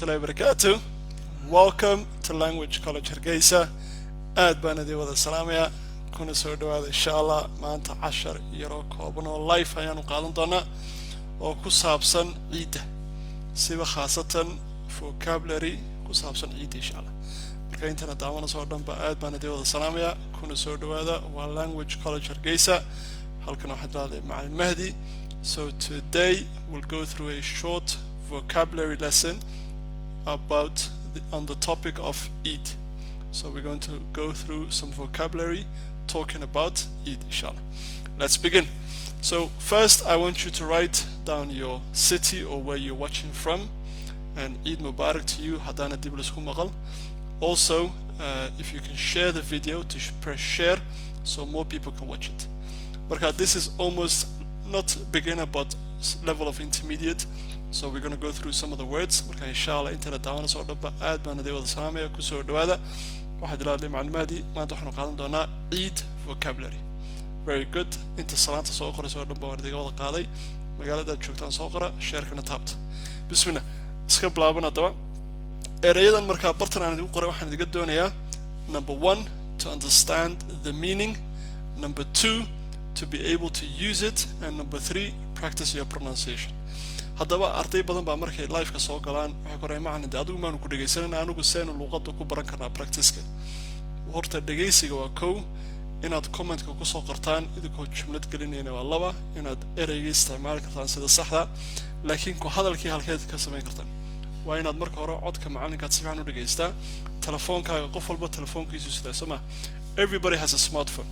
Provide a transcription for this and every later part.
warahmatullahi wabarakatuh. Welcome to Language College Hargeysa. aad baan idin wada salaamaya kuna soo dhawaada insha Allah maanta 10 yaro kooban oo live ayaan u qaadan doonaa oo ku saabsan ciida siba khaasatan vocabulary ku saabsan ciida insha Allah marka intana daawana soo dhanba aad baan idin wada salaamaya kuna soo dhawaada waa Language College Hargeysa halkan waxaan leeyahay macallin Mahdi. So today we'll go through a short vocabulary lesson about on the topic of Eid. So we're going to go through some vocabulary talking about Eid, inshallah. Let's begin. So first I want you to write down your city or where you're watching from, and Eid Mubarak to you. Hadana Diblisku Magal. Also, if you can share the video, to press share so more people can watch it. Because this is almost not beginner but level of intermediate. So we're going to go through some of the words. Marka inshallah inta daawana soo dhaba aad baan idin wada salaamaya ku soo dhawaada waxa dilaadlay macallin Mahdi maanta waxaan qaadan doonaa Eid vocabulary. Very good. Inta salaanta soo qorayso oo dhanba waan idin wada qaaday magaalada joogtaan soo qora sheerkana taabta bismillah iska bilaabana daba erayadan marka bartan aan idin qoray waxaan idin doonayaa number 1 to understand the meaning, number 2 to be able to use it, and number 3 practice your pronunciation. haddaba arday badan baa markay live ka soo galaan waxa koray macna adigu maanu ku dhageysanana anigu seen luqadda ku baran karnaa practice-ka horta dhageysiga waa kow inaad comment-ka ku soo qortaan idinku jumlad gelinayna waa laba inaad ereyga isticmaali kartaan sida saxda laakiin ku hadalkii halkeed ka sameyn kartaan waa inaad marka hore codka macalinka si fiican u dhageystaa telefoonkaaga qof walba telefoonkiisu sida sama everybody has a smartphone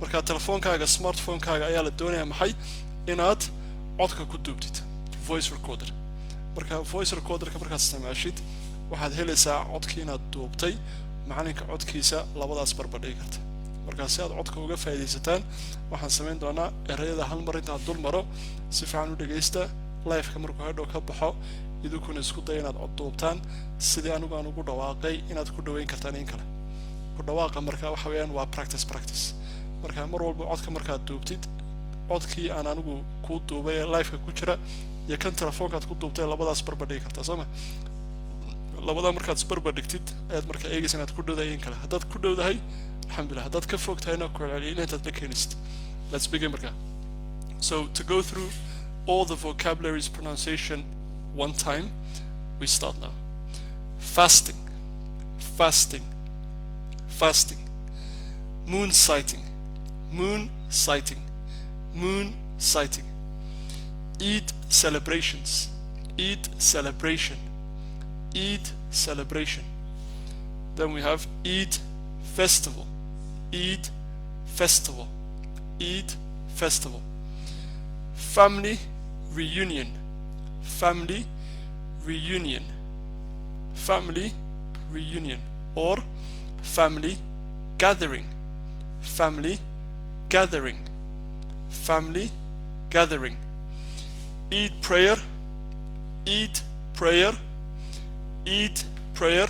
marka telefoonkaaga smartphone-kaaga ayaa la doonayaa maxay inaad codka ku duubtid voice recorder marka voice recorder-ka markaad isticmaashid waxaad helaysaa codkii inaad duubtay macalinka codkiisa labadaas barbadhigi karta marka si aad codka uga faa'iideysataan waxaan sameyn doonaa erayada hal mar intaad dul maro si fiican u dhageysta live-ka markuu hadhow ka baxo idinkuna isku day inaad cod duubtaan sidii anigu aan ugu dhawaaqay inaad ku dhaweyn kartaan in kale ku dhawaaqa marka waxa weeyaan waa practice marka mar walba codka markaad duubtid codkii aan anigu ku duubay live-ka ku jira iyo kan telefoonkaad ku duubtay labadaas barbadhigi kartaa sama labada markaad isbarbadhigtid ayaad marka eegaysa inaad ku dhowdahay in kale haddaad ku dhowdahay alxamdulillah haddaad ka fog tahayna ku celceliyo intaad la keenaysid. Let's begin marka. So to go through all the vocabulary's pronunciation one time, we start now. Fasting, fasting, fasting. Moon sighting, moon sighting, moon sighting. Eid celebrations, Eid celebration, Eid celebration. Then we have Eid festival, Eid festival, Eid festival. Family reunion, family reunion, family reunion, or family gathering, family gathering, family gathering. Eid prayer, Eid prayer, Eid prayer.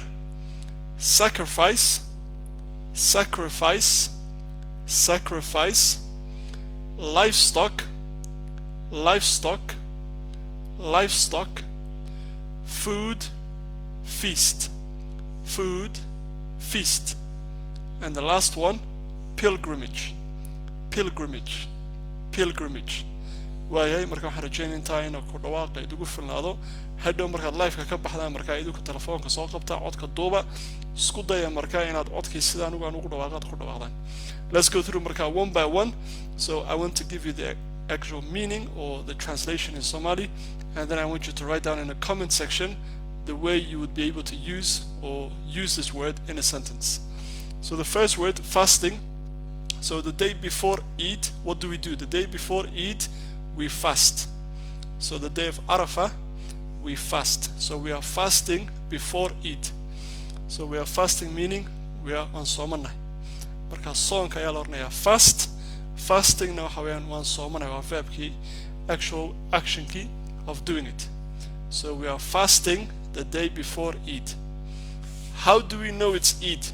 Sacrifice, sacrifice, sacrifice. Livestock, livestock, livestock. Food, feast, food, feast. And the last one, pilgrimage, pilgrimage, pilgrimage. waayay marka waxaan rajeynaa intaa inuu ku dhawaaqo idigu filnaado hadhow markaad live-ka ka baxdaan marka idinku telefoonka soo qabtaa codka duuba isku daya marka inaad codkii sida anigu aan ugu dhawaaqaad ku dhawaaqdaan. Let's go through marka one by one. So I want to give you the actual meaning or the translation in Somali, and then I want you to write down in the comment section the way you would be able to use this word in a sentence. So the first word, fasting. So the day before Eid, what do we do? The day before Eid we fast. So the day of Arafah we fast. So we are fasting before Eid. So we are fasting meaning we are on soomanay marka soonka ayaa la oranayaa fast. Fasting na waxa weeyaan waan soomanay waa verbkii actual action key of doing it. So we are fasting the day before Eid. How do we know it's Eid?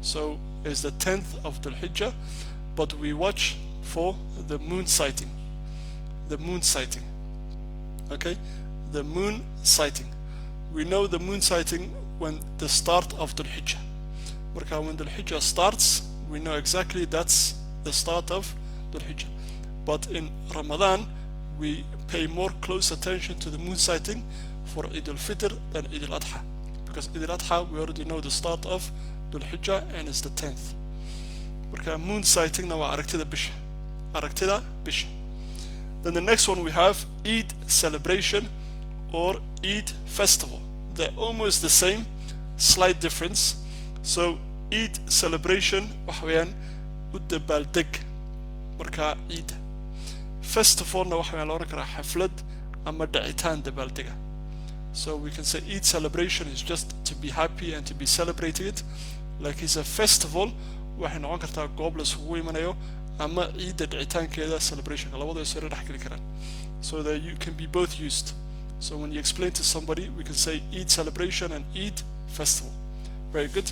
So it's the 10th of Dhul Hijjah, but we watch for the moon sighting. The moon sighting. Okay, the moon sighting. we know the moon sighting when the start of Dhul Hijjah. Marka when Dhul Hijjah starts, we know exactly that's the start of Dhul Hijjah. But in Ramadan, we pay more close attention to the moon sighting for Eid al-Fitr than Eid al-Adha. Because Eid al-Adha, we already know the start of Dhul Hijjah and it's the 10th. Marka moon sighting na waa aragtida bisha. Aragtida bisha. Then the next one we have Eid celebration or Eid festival. They're almost the same, slight difference. So Eid celebration waxa weeyaan u dabaaldeg marka Eid. Festivalna waxa weeyaan la oran karaa xaflad ama dhicitaan dabaaldega. So we can say Eid celebration is just to be happy and to be celebrating it. Like it's a festival, waxay noqon kartaa goob la isugu imanayo ama ciidda dhicitaankeeda celebration labada ay soo dhex geli karaan. So that you can be both used. So when you explain to somebody, we can say Eid celebration and Eid festival. Very good.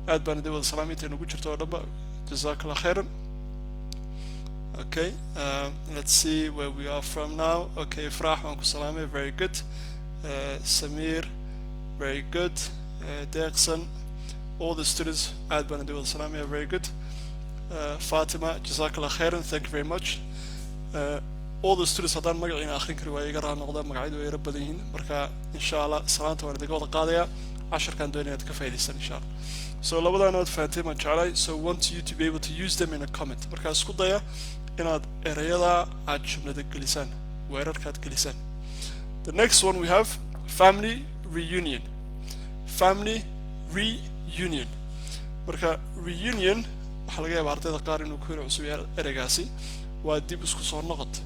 Aad baan idin wada salaamaynta inagu jirto oo dhanba. Jazakallah khairan. Okay, let's see where we are from now. Okay, Farah waan ku salaamay. Very good. Samir, very good. Deqsan, all the students, aad baan idin wada salaamay. Very good. Fatima, Jazakallah khairan. Thank you very much. All the students haddaan magaciina akhrin kari waa iga raali noqda, magacyadu way yara badan yihiin. Marka insha Allah salaanta waan idinka wada qaadaya. Casharkan doonaya inaad ka faa'iidaystaan insha Allah. So labadaan waad fahanteen ma jeclay. So want you to be able to use them in a comment. Marka isku daya inaad erayada aad jumlada gelisaan, weerarkaad gelisaan. The next one we have family reunion. Family reunion. Marka reunion waxa laga yaabaa ardayda qaar inuu ku yiri cusub eraygaasi waa dib isku soo noqod.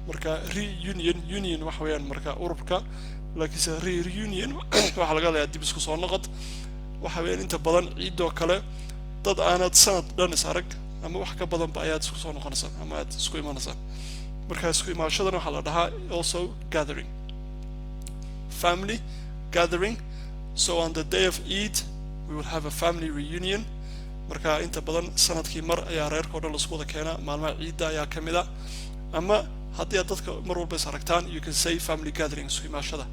Marka reunion union waxa weeyaan marka ururka, laakiin reunion waxa laga leeyahay dib isku soo noqod. Waxa weeyaan inta badan ciidoo kale dad aanad sanad dhan is arag ama wax ka badan ba ayaad isku soo noqonaysaan ama aad isku imaanaysaan. Marka isku imaashadana waxa la dhahaa also gathering. Family gathering. So on the day of Eid we will have a family reunion. Marka inta badan sanadkii mar ayaa reerkoo dhan la isku wada keenaa, maalmaha ciidda ayaa ka mid ah. Ama haddii aad dadka mar walba is aragtaan, you can say family gathering, isku imaashada.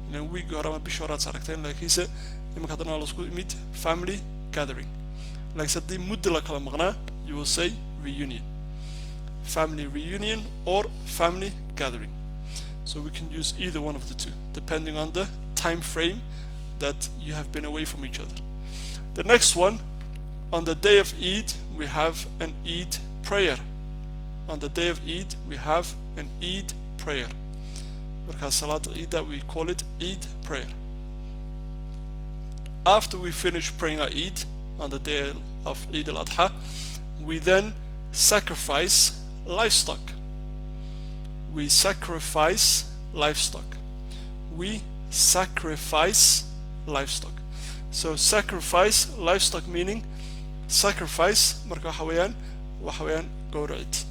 Ilan wiigi hore ama bishii hore aad is aragteen, laakiinse iminka haddana la isku imid family gathering. Laakiinse haddii muddo la kala maqnaa, you will say reunion. Family reunion or family gathering. So we can use either one of the two, depending on the time frame that you have been away from each other. The next one, on the day of Eid, we have an Eid prayer. On the day of Eid, we have an Eid prayer. Because Salat Eid, we call it Eid prayer. After we finish praying our Eid, on the day of Eid al-Adha, we then sacrifice livestock. We sacrifice livestock. We sacrifice livestock. So sacrifice livestock meaning sacrifice marka waxa weeyaan gowracid.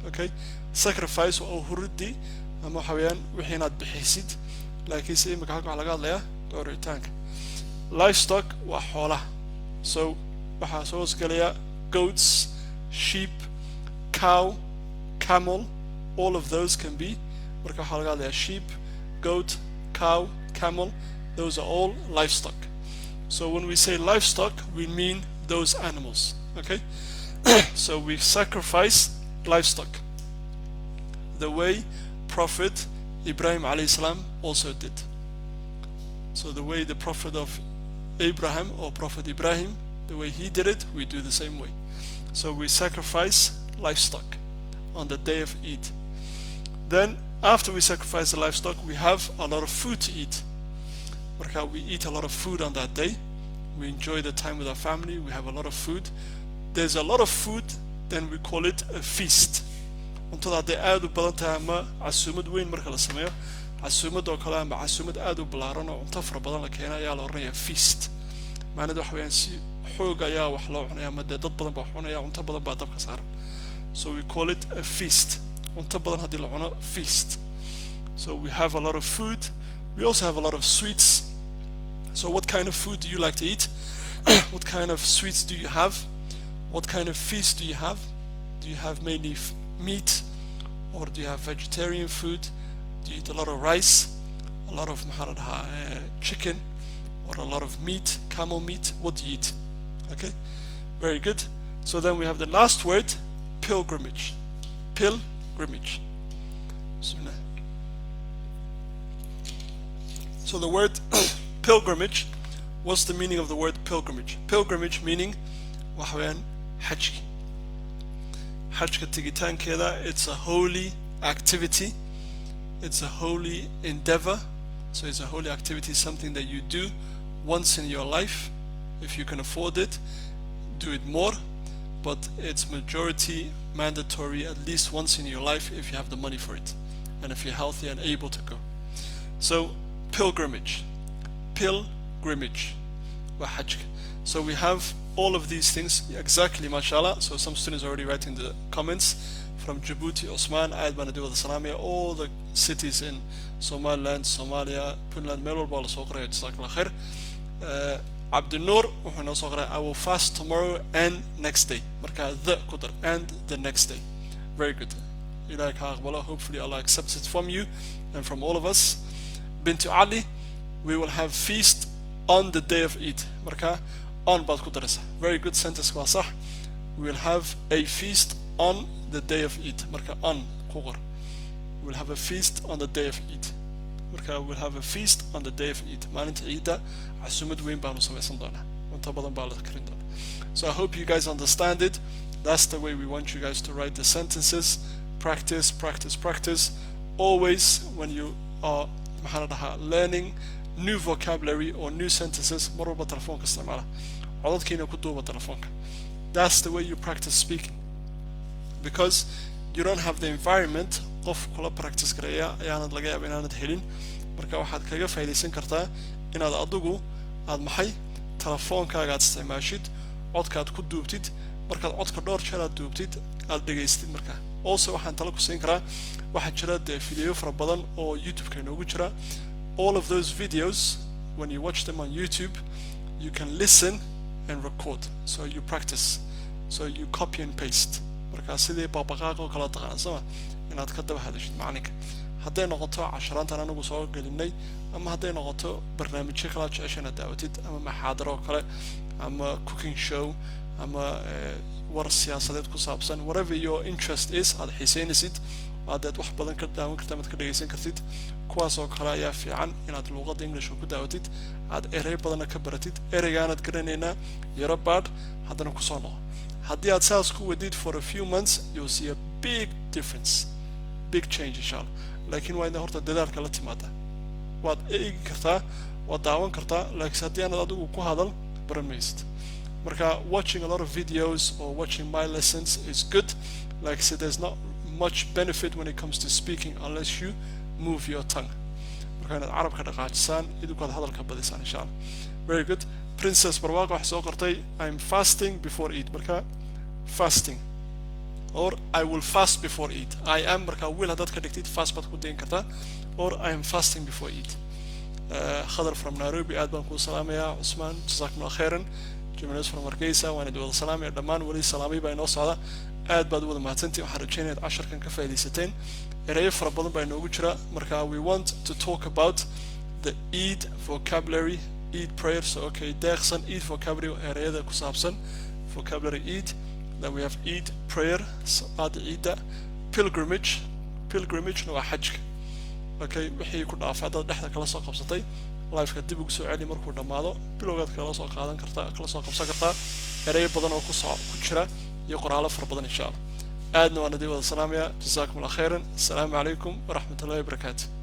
Okay, sacrifice waa hurudi ama waxa weeyaan wixii inaad bixisid, laakiin si imika waxa laga hadlayaa gowracitaanka. Livestock waa xoolaha. So waxa soo galaya goats, sheep, cow, camel, all of those can be marka waxa laga hadlayaa sheep, goat, cow, camel, those are all livestock. So when we say livestock, we mean those animals. Okay, so we sacrifice livestock the way Prophet Ibrahim alayhi salam also did. So the way the Prophet of Abraham or Prophet Ibrahim, the way he did it, we do the same way. So we sacrifice livestock on the day of Eid. Then after we sacrifice the livestock, we have a lot of food to eat. We eat a lot of food on that day. We enjoy the time with our family. We have a lot of food. There's a lot of food, then we call it a feast. Until that day aad u badan tahay ama casuumad weyn marka la sameeyo, casuumad oo kale ama casuumad aad u ballaaran oo cunto fara badan la keenay ayaa la oranayaa feast. Macnaheedu waxa weeyaan si xoog ayaa wax loo cunayaa ama dad badan baa cunaya, cunto badan baa dabka saaran. So we call it a feast. Cunto badan haddii la cuno feast. So we have a lot of food. We also have a lot of sweets. So what kind of food do you like to eat? What kind of sweets do you have? What kind of feast do you have? Do you have mainly meat, or do you have vegetarian food? Do you eat a lot of rice, a lot of chicken or a lot of meat, camel meat, what do you eat? Okay, very good. So then we have the last word, pilgrimage. Pilgrimage. So the word pilgrimage, what's the meaning of the word pilgrimage? Pilgrimage meaning waxaweyaan xajki. Xajka tigitaankeeda, it's a holy activity, it's a holy endeavor. So it's a holy activity, something that you do once in your life. If you can afford it, do it more, but it's majority mandatory at least once in your life if you have the money for it and if you're healthy and able to go. So pilgrimage, so we have all of these things exactly, mashallah. So some students are already writing the comments from Djibouti, Osman, Aad baan idin wada salaamaya, all the cities in Somaliland, Somalia, Puntland, meel walba la soo qoraya, jazakallah khair. Abdunur wuxuu noo soo qoray, I will fast tomorrow and next day. Marka the ku dar, and the next day. Very good. Ilaahay ka aqbalo. Hopefully Allah accepts it from you and from all of us. Bintu Ali, we will have feast on the day of Eid. Marka on baad ku daraysa. Very good sentence waa sax. We will have a feast on the day of Eid. Marka on ku qor. We will have a feast on the day of Eid. Marka we'll have a feast on the day of Eid. Maalinta Eidda casumad weyn baanu samaysan doonaa. Inta badan baa la karin doonaa. So I hope you guys understand it. That's the way we want you guys to write the sentences. Practice, practice, practice. Always when you are learning new vocabulary or new sentences, mar walba telefoonka isticmaala. Codadkiina ku duuba telefoonka. That's the way you practice speaking. Because you don't have the environment qof kula practice gareeya ayaanad laga yaabaa inaanad helin. Marka waxaad kaga faa'iideysan kartaa inaad adigu aad maxay telefoonkaaga aad isticmaashid, codkaad ku duubtid, markaad codka dhowr jeer aad duubtid aad dhageystid. Marka also waxaan talo ku siin karaa waxaa jira video fara badan oo YouTube-ka inoogu jira. All of those videos, when you watch them on YouTube, you can listen and record, so you practice, so you copy and paste. Marka sidii baabaqaaq oo kala taqaansan inaad ka daba hadashid macalinka. Hadday noqoto casharaantan anagu soo gelinay, ama hadday noqoto barnaamijyo kala jeceshana daawatid, ama maxaadaro kale, ama cooking show, ama war siyaasadeed ku saabsan, whatever your interest is, aad xiiseynaysid, aad wax badan ka daawan kartid ama ka dhageysan kartid, kuwaas oo kale ayaa fiican inaad luqadda English ku daawatid, aad erey badan ka baratid, ereygaanad garanayna yaro baad haddana ku soo noqo. Haddii aad saas ku wadid for a few months, you'll see a big difference, big change inshallah. Laakiin waa in horta dadaalka la timaada. Waad eegi kartaa, waad daawan kartaa, laakiin haddii aanad adigu ku hadal baran maysid. Marka watching a lot of videos or watching my lessons is good. Like I said, there's not much benefit when it comes to speaking unless you move your tongue. Marka inaad carabka dhaqaajisaan, idinku aad hadalka badisaan inshallah. Very good. Princess Barwaaqo wax soo qortay, I'm fasting before Eid. Marka fasting, or I will fast before Eid. I am marka will haddaad ka dhigtid fast baad ku dayn kartaa, or I am fasting before Eid. Khadar from Nairobi, aad baan kuu salaamayaa. Usman, jazakumullah khairan. Jimilis from Hargeysa, waan idin wada salaamaya dhammaan. Wali salaamay baa inoo socda. Aad baad wada mahadsantihiin. Waxaan rajaynayaa inaad casharkan ka faa'iidaysateen. Ereyo fara badan baa inoogu jira. Marka we want to talk about the Eid vocabulary, Eid prayer. So okay, deeqsan Eid vocabulary ereyada ku saabsan vocabulary Eid. Then we have Eid prayer, salaad Eidda, pilgrimage waa xajka. Okay, wixii ku dhaafay haddaad dhexda kala soo qabsatay, life-ka dib ugu soo celi markuu dhammaado, bilowgaad kala soo qaadan kartaa, kala soo qabsan kartaa ereyo badan oo ku jira iyo qoraalo fara badan insha Allah. aadna waan idin wada salaamayaa. Jazakumullah khairan. Assalaamu calaykum waraxmatullaahi wabarakaatuh.